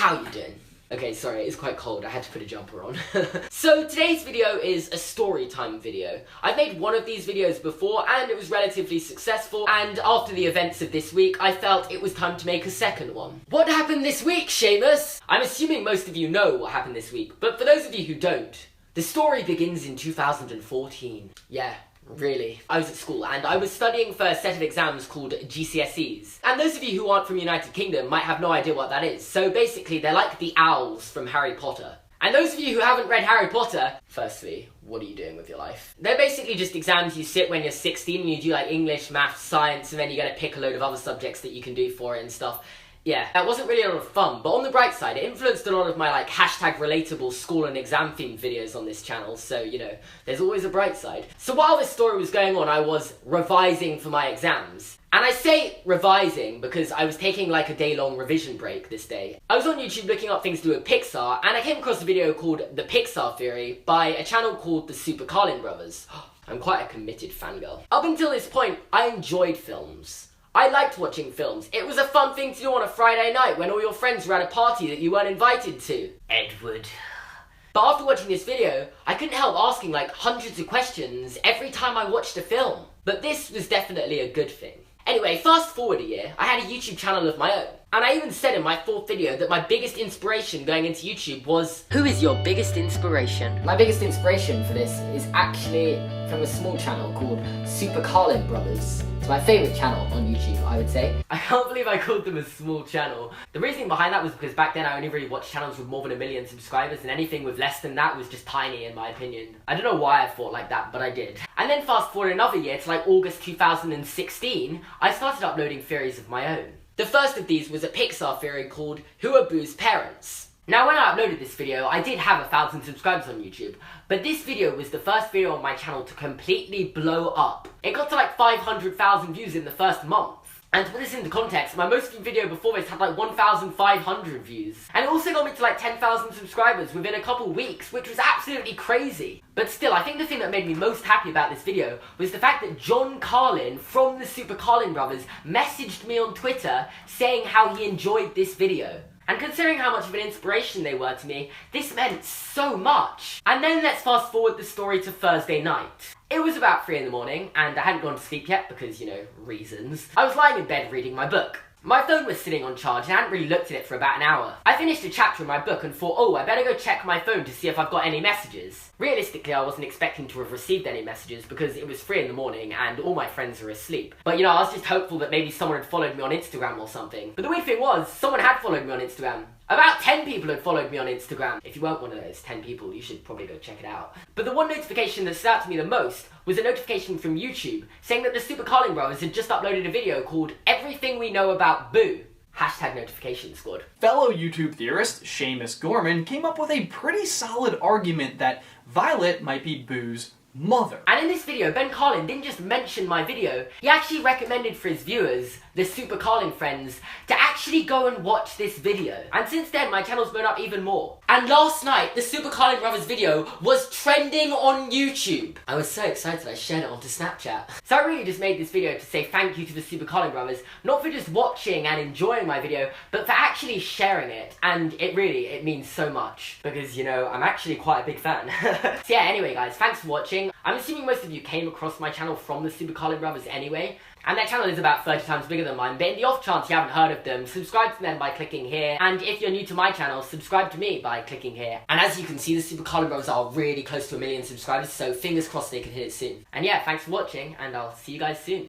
How you doing? Okay, sorry, it's quite cold. I had to put a jumper on. So today's video is a story time video. I've made one of these videos before and it was relatively successful, and after the events of this week, I felt it was time to make a second one. What happened this week, Seamus? I'm assuming most of you know what happened this week, but for those of you who don't, the story begins in 2014. Yeah. Really. I was at school and I was studying for a set of exams called GCSEs. And those of you who aren't from the United Kingdom might have no idea what that is. So basically, they're like the owls from Harry Potter. And those of you who haven't read Harry Potter, firstly, what are you doing with your life? They're basically just exams you sit when you're 16 and you do like English, maths, science, and then you get to pick a load of other subjects that you can do for it and stuff. Yeah, that wasn't really a lot of fun, but on the bright side, it influenced a lot of my like hashtag relatable school and exam themed videos on this channel, so you know, there's always a bright side. So while this story was going on, I was revising for my exams. And I say revising because I was taking like a day-long revision break this day. I was on YouTube looking up things to do with Pixar, and I came across a video called The Pixar Theory by a channel called the SuperCarlinBrothers. I'm quite a committed fangirl. Up until this point, I enjoyed films. I liked watching films. It was a fun thing to do on a Friday night when all your friends were at a party that you weren't invited to. Edward. But after watching this video, I couldn't help asking like hundreds of questions every time I watched a film. But this was definitely a good thing. Anyway, fast forward a year, I had a YouTube channel of my own. And I even said in my fourth video that my biggest inspiration going into YouTube was... Who is your biggest inspiration? My biggest inspiration for this is actually from a small channel called SuperCarlinBrothers. It's my favourite channel on YouTube, I would say. I can't believe I called them a small channel. The reasoning behind that was because back then I only really watched channels with more than 1 million subscribers, and anything with less than that was just tiny in my opinion. I don't know why I thought like that, but I did. And then fast forward another year to like August 2016, I started uploading theories of my own. The first of these was a Pixar theory called Who Are Boo's Parents? Now when I uploaded this video, I did have 1,000 subscribers on YouTube, but this video was the first video on my channel to completely blow up. It got to like 500,000 views in the first month. And to put this into context, my most viewed video before this had like 1,500 views. And it also got me to like 10,000 subscribers within a couple weeks, which was absolutely crazy. But still, I think the thing that made me most happy about this video was the fact that John Carlin from the SuperCarlinBrothers messaged me on Twitter saying how he enjoyed this video. And considering how much of an inspiration they were to me, this meant so much. And then let's fast forward the story to Thursday night. It was about 3 in the morning, and I hadn't gone to sleep yet because, you know, reasons. I was lying in bed reading my book. My phone was sitting on charge and I hadn't really looked at it for about an hour. I finished a chapter in my book and thought, oh, I better go check my phone to see if I've got any messages. Realistically, I wasn't expecting to have received any messages because it was 3 in the morning and all my friends were asleep. But you know, I was just hopeful that maybe someone had followed me on Instagram or something. But the weird thing was, someone had followed me on Instagram. About 10 people had followed me on Instagram. If you weren't one of those 10 people, you should probably go check it out. But the one notification that stood out to me the most was a notification from YouTube saying that the SuperCarlinBrothers had just uploaded a video called Everything We Know About Boo. Hashtag notification squad. Fellow YouTube theorist Seamus Gorman came up with a pretty solid argument that Violet might be Boo's mother. And in this video, Ben Carlin didn't just mention my video, he actually recommended for his viewers, the Super Carlin friends, to actually go and watch this video. And since then, my channel's blown up even more. And last night, the Super Carlin Brothers video was trending on YouTube. I was so excited I shared it onto Snapchat. So I really just made this video to say thank you to the Super Carlin Brothers, not for just watching and enjoying my video, but for actually sharing it. And it means so much. Because, you know, I'm actually quite a big fan. So yeah, anyway guys, thanks for watching. I'm assuming most of you came across my channel from the Super Carlin Brothers anyway, and their channel is about 30 times bigger than mine, but in the off chance you haven't heard of them, subscribe to them by clicking here, and if you're new to my channel, subscribe to me by clicking here. And as you can see, the Super Carlin Brothers are really close to 1 million subscribers, so fingers crossed they can hit it soon. And yeah, thanks for watching, and I'll see you guys soon.